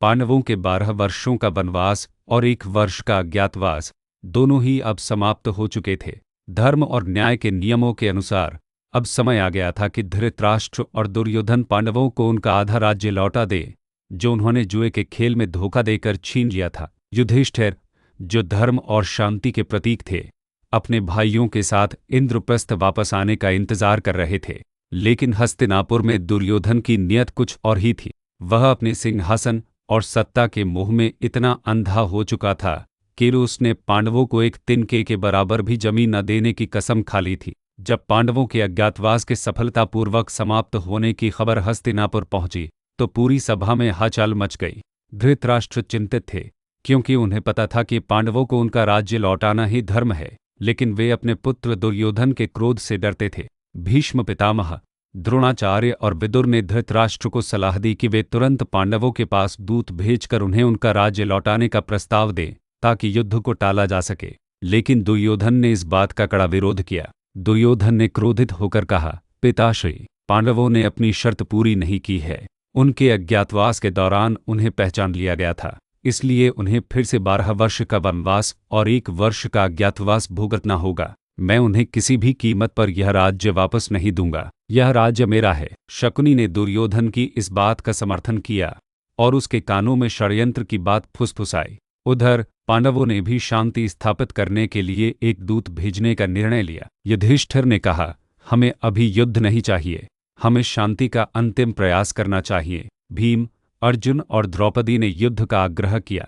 पांडवों के 12 वर्षों का वनवास और 1 वर्ष का अज्ञातवास दोनों ही अब समाप्त हो चुके थे। धर्म और न्याय के नियमों के अनुसार अब समय आ गया था कि धृतराष्ट्र और दुर्योधन पांडवों को उनका आधा राज्य लौटा दे, जो उन्होंने जुए के खेल में धोखा देकर छीन लिया था। युधिष्ठिर, जो धर्म और शांति के प्रतीक थे, अपने भाइयों के साथ इंद्रप्रस्थ वापस आने का इंतजार कर रहे थे। लेकिन हस्तिनापुर में दुर्योधन की नीयत कुछ और ही थी। वह अपने सिंहासन और सत्ता के मोह में इतना अंधा हो चुका था कि उसने पांडवों को एक तिनके के बराबर भी जमीन न देने की कसम खा ली थी। जब पांडवों के अज्ञातवास के सफलतापूर्वक समाप्त होने की खबर हस्तिनापुर पहुंची तो पूरी सभा में हलचल मच गई। धृतराष्ट्र चिंतित थे, क्योंकि उन्हें पता था कि पांडवों को उनका राज्य लौटाना ही धर्म है, लेकिन वे अपने पुत्र दुर्योधन के क्रोध से डरते थे। भीष्म पितामह, द्रोणाचार्य और विदुर ने धृतराष्ट्र को सलाह दी कि वे तुरंत पांडवों के पास दूत भेजकर उन्हें उनका राज्य लौटाने का प्रस्ताव दें, ताकि युद्ध को टाला जा सके। लेकिन दुर्योधन ने इस बात का कड़ा विरोध किया। दुर्योधन ने क्रोधित होकर कहा, पिताश्री, पांडवों ने अपनी शर्त पूरी नहीं की है। उनके अज्ञातवास के दौरान उन्हें पहचान लिया गया था, इसलिए उन्हें फिर से 12 वर्ष का वनवास और 1 वर्ष का अज्ञातवास भुगतना होगा। मैं उन्हें किसी भी कीमत पर यह राज्य वापस नहीं दूंगा। यह राज्य मेरा है। शकुनी ने दुर्योधन की इस बात का समर्थन किया और उसके कानों में षड्यंत्र की बात फुसफुसाई। उधर पांडवों ने भी शांति स्थापित करने के लिए एक दूत भेजने का निर्णय लिया। युधिष्ठिर ने कहा, हमें अभी युद्ध नहीं चाहिए, हमें शांति का अंतिम प्रयास करना चाहिए। भीम, अर्जुन और द्रौपदी ने युद्ध का आग्रह किया,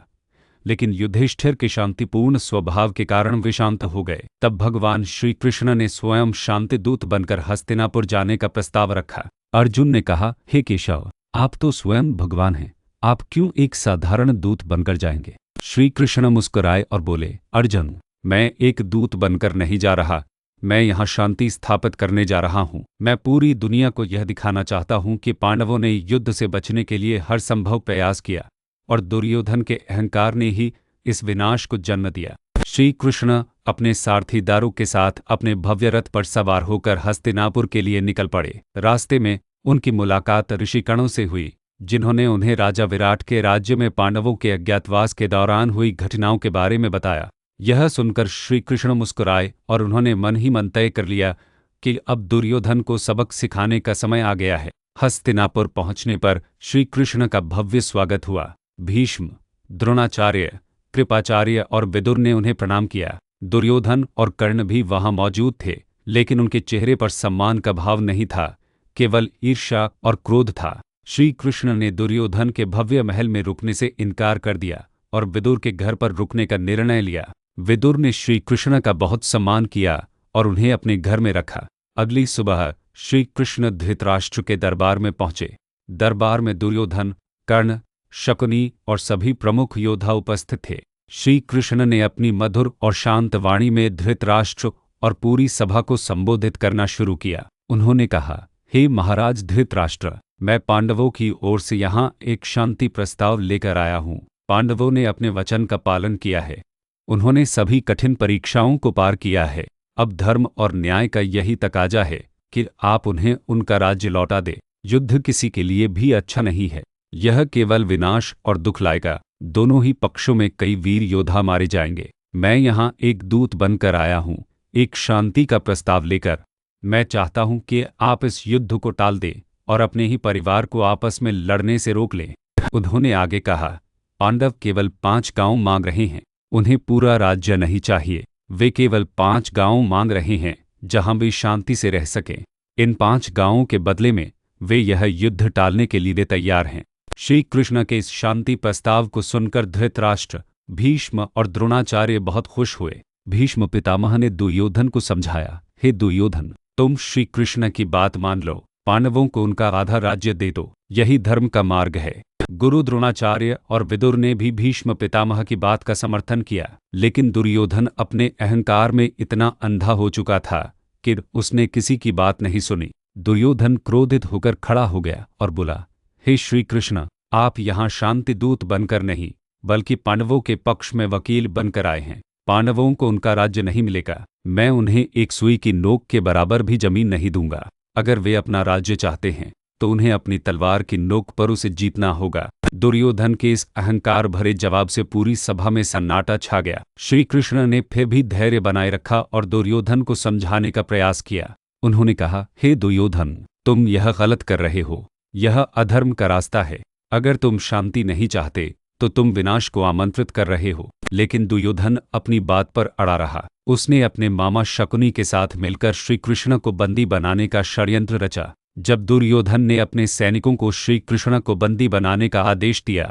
लेकिन युधिष्ठिर के शांतिपूर्ण स्वभाव के कारण वे शांत हो गए। तब भगवान श्री कृष्ण ने स्वयं शांति दूत बनकर हस्तिनापुर जाने का प्रस्ताव रखा। अर्जुन ने कहा, हे केशव, आप तो स्वयं भगवान हैं, आप क्यों एक साधारण दूत बनकर जाएंगे? श्री कृष्ण मुस्कुराए और बोले, अर्जुन, मैं एक दूत बनकर नहीं जा रहा, मैं यहाँ शांति स्थापित करने जा रहा हूँ। मैं पूरी दुनिया को यह दिखाना चाहता हूँ कि पांडवों ने युद्ध से बचने के लिए हर संभव प्रयास किया और दुर्योधन के अहंकार ने ही इस विनाश को जन्म दिया। श्री कृष्ण अपने सारथी दारू के साथ अपने भव्य रथ पर सवार होकर हस्तिनापुर के लिए निकल पड़े। रास्ते में उनकी मुलाकात ऋषिगणों से हुई, जिन्होंने उन्हें राजा विराट के राज्य में पांडवों के अज्ञातवास के दौरान हुई घटनाओं के बारे में बताया। यह सुनकर श्री कृष्ण मुस्कुराए और उन्होंने मन ही मन तय कर लिया कि अब दुर्योधन को सबक सिखाने का समय आ गया है। हस्तिनापुर पहुंचने पर श्री कृष्ण का भव्य स्वागत हुआ। भीष्म, द्रोणाचार्य, कृपाचार्य और विदुर ने उन्हें प्रणाम किया। दुर्योधन और कर्ण भी वहां मौजूद थे, लेकिन उनके चेहरे पर सम्मान का भाव नहीं था, केवल ईर्ष्या और क्रोध था। श्री कृष्ण ने दुर्योधन के भव्य महल में रुकने से इनकार कर दिया और विदुर के घर पर रुकने का निर्णय लिया। विदुर ने श्री कृष्ण का बहुत सम्मान किया और उन्हें अपने घर में रखा। अगली सुबह श्री कृष्ण धृतराष्ट्र के दरबार में पहुंचे। दरबार में दुर्योधन, कर्ण, शकुनी और सभी प्रमुख योद्धा उपस्थित थे। श्री कृष्ण ने अपनी मधुर और शांत वाणी में धृतराष्ट्र और पूरी सभा को संबोधित करना शुरू किया। उन्होंने कहा, हे महाराज धृतराष्ट्र, मैं पांडवों की ओर से यहाँ एक शांति प्रस्ताव लेकर आया हूँ। पांडवों ने अपने वचन का पालन किया है, उन्होंने सभी कठिन परीक्षाओं को पार किया है। अब धर्म और न्याय का यही तकाजा है कि आप उन्हें उनका राज्य लौटा दें। युद्ध किसी के लिए भी अच्छा नहीं है, यह केवल विनाश और दुख लाएगा। दोनों ही पक्षों में कई वीर योद्धा मारे जाएंगे। मैं यहाँ एक दूत बनकर आया हूँ, एक शांति का प्रस्ताव लेकर। मैं चाहता हूँ कि आप इस युद्ध को टाल दें और अपने ही परिवार को आपस में लड़ने से रोक लें। उन्होंने आगे कहा, पांडव केवल 5 गांव मांग रहे हैं, उन्हें पूरा राज्य नहीं चाहिए। वे केवल 5 गांव मांग रहे हैं जहां वे शांति से रह सकें। इन 5 गांवों के बदले में वे यह युद्ध टालने के लिए तैयार हैं। श्री कृष्ण के इस शांति प्रस्ताव को सुनकर धृतराष्ट्र, भीष्म और द्रोणाचार्य बहुत खुश हुए। भीष्म पितामह ने दुर्योधन को समझाया, हे दुर्योधन, तुम श्री कृष्ण की बात मान लो, पांडवों को उनका आधा राज्य दे दो, यही धर्म का मार्ग है। गुरु द्रोणाचार्य और विदुर ने भी भीष्म पितामह की बात का समर्थन किया, लेकिन दुर्योधन अपने अहंकार में इतना अंधा हो चुका था कि उसने किसी की बात नहीं सुनी। दुर्योधन क्रोधित होकर खड़ा हो गया और बोला, हे श्री कृष्ण, आप यहाँ शांति दूत बनकर नहीं बल्कि पांडवों के पक्ष में वकील बनकर आए हैं। पांडवों को उनका राज्य नहीं मिलेगा। मैं उन्हें एक सुई की नोक के बराबर भी जमीन नहीं दूंगा। अगर वे अपना राज्य चाहते हैं तो उन्हें अपनी तलवार की नोक पर उसे जीतना होगा। दुर्योधन के इस अहंकार भरे जवाब से पूरी सभा में सन्नाटा छा गया। श्री कृष्ण ने फिर भी धैर्य बनाए रखा और दुर्योधन को समझाने का प्रयास किया। उन्होंने कहा, हे दुर्योधन, तुम यह गलत कर रहे हो। यह अधर्म का रास्ता है। अगर तुम शांति नहीं चाहते तो तुम विनाश को आमंत्रित कर रहे हो। लेकिन दुर्योधन अपनी बात पर अड़ा रहा। उसने अपने मामा शकुनी के साथ मिलकर श्री कृष्ण को बंदी बनाने का षड्यंत्र रचा। जब दुर्योधन ने अपने सैनिकों को श्री कृष्ण को बंदी बनाने का आदेश दिया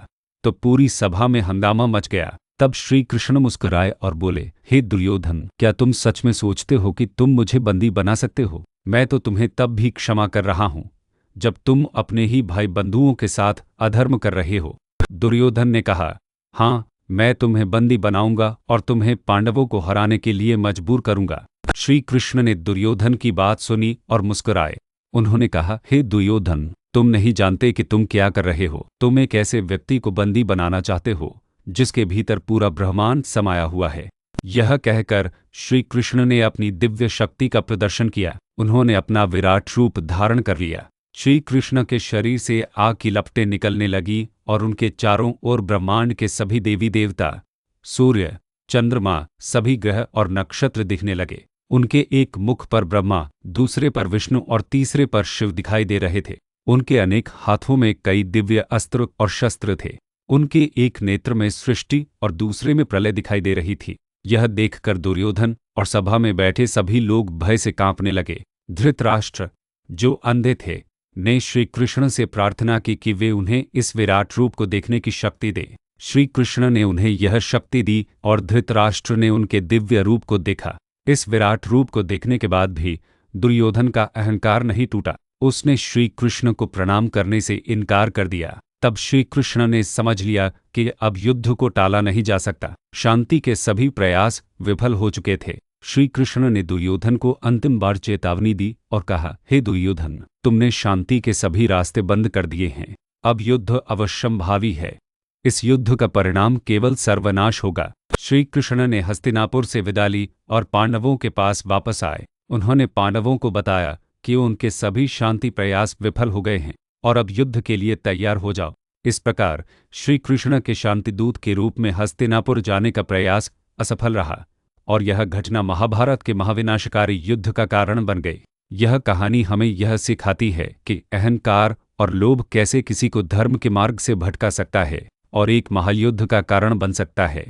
तो पूरी सभा में हंगामा मच गया। तब श्री कृष्ण मुस्कुराए और बोले, हे दुर्योधन, क्या तुम सच में सोचते हो कि तुम मुझे बंदी बना सकते हो? मैं तो तुम्हें तब भी क्षमा कर रहा हूँ जब तुम अपने ही भाई बंधुओं के साथ अधर्म कर रहे हो। दुर्योधन ने कहा, हाँ, मैं तुम्हें बंदी बनाऊंगा और तुम्हें पांडवों को हराने के लिए मजबूर करूंगा। श्री कृष्ण ने दुर्योधन की बात सुनी और मुस्कुराए। उन्होंने कहा, हे दुर्योधन, तुम नहीं जानते कि तुम क्या कर रहे हो। तुम एक ऐसे व्यक्ति को बंदी बनाना चाहते हो जिसके भीतर पूरा ब्रह्मांड समाया हुआ है। यह कहकर श्री कृष्ण ने अपनी दिव्य शक्ति का प्रदर्शन किया। उन्होंने अपना विराट रूप धारण कर लिया। श्री कृष्ण के शरीर से आग की लपटें निकलने लगी और उनके चारों ओर ब्रह्मांड के सभी देवी देवता, सूर्य, चंद्रमा, सभी ग्रह और नक्षत्र दिखने लगे। उनके एक मुख पर ब्रह्मा, दूसरे पर विष्णु और तीसरे पर शिव दिखाई दे रहे थे। उनके अनेक हाथों में कई दिव्य अस्त्र और शस्त्र थे। उनके एक नेत्र में सृष्टि और दूसरे में प्रलय दिखाई दे रही थी। यह देखकर दुर्योधन और सभा में बैठे सभी लोग भय से कांपने लगे। धृतराष्ट्र, जो अंधे थे, ने श्री कृष्ण से प्रार्थना की कि वे उन्हें इस विराट रूप को देखने की शक्ति दें। श्री कृष्ण ने उन्हें यह शक्ति दी और धृतराष्ट्र ने उनके दिव्य रूप को देखा। इस विराट रूप को देखने के बाद भी दुर्योधन का अहंकार नहीं टूटा। उसने श्री कृष्ण को प्रणाम करने से इनकार कर दिया। तब श्री कृष्ण ने समझ लिया कि अब युद्ध को टाला नहीं जा सकता। शांति के सभी प्रयास विफल हो चुके थे। श्री कृष्ण ने दुर्योधन को अंतिम बार चेतावनी दी और कहा, हे दुर्योधन, तुमने शांति के सभी रास्ते बंद कर दिए हैं। अब युद्ध अवश्यंभावी है। इस युद्ध का परिणाम केवल सर्वनाश होगा। श्री कृष्ण ने हस्तिनापुर से विदा ली और पांडवों के पास वापस आए। उन्होंने पांडवों को बताया कि उनके सभी शांति प्रयास विफल हो गए हैं और अब युद्ध के लिए तैयार हो जाओ। इस प्रकार श्री कृष्ण के शांतिदूत के रूप में हस्तिनापुर जाने का प्रयास असफल रहा और यह घटना महाभारत के महाविनाशकारी युद्ध का कारण बन गई। यह कहानी हमें यह सिखाती है कि अहंकार और लोभ कैसे किसी को धर्म के मार्ग से भटका सकता है और एक महायुद्ध का कारण बन सकता है।